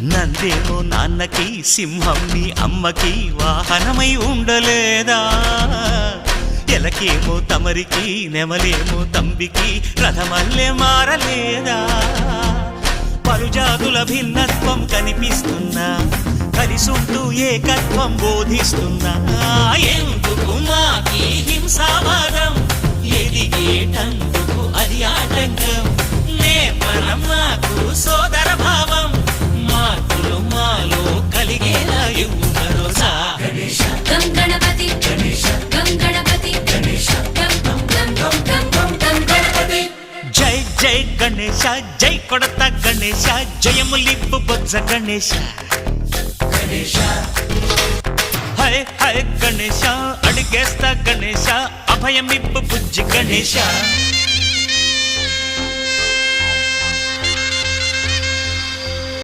నందేమో నాన్నకి సింహం నీ అమ్మకి వాహనమై ఉండలేదా ఎలకేమో తమరికి నెమలేమో తంబికి రథమల్లే మారలేదా పలుజాతుల భిన్నత్వం కనిపిస్తున్నా కలిసుంటూ ఏకత్వం బోధిస్తున్నా ఎందుకు మాకి హింసావాదం ఎదిగేటందుకు అది ఆటంకం నేపరం మాకు సోదర భావం మార్పులు మాలో కలిగేలా ఇవ్వు భరోసా గం గణపతి గం గణపతి గం గణపతి జై జై గణేశ జై కొడత గణేశ జయములిప్పు బొజ్జ గణేశ హై హై గణేశ అడిగేస్తా గణేశ అభయమిప్పు బుజ్జి గణేశ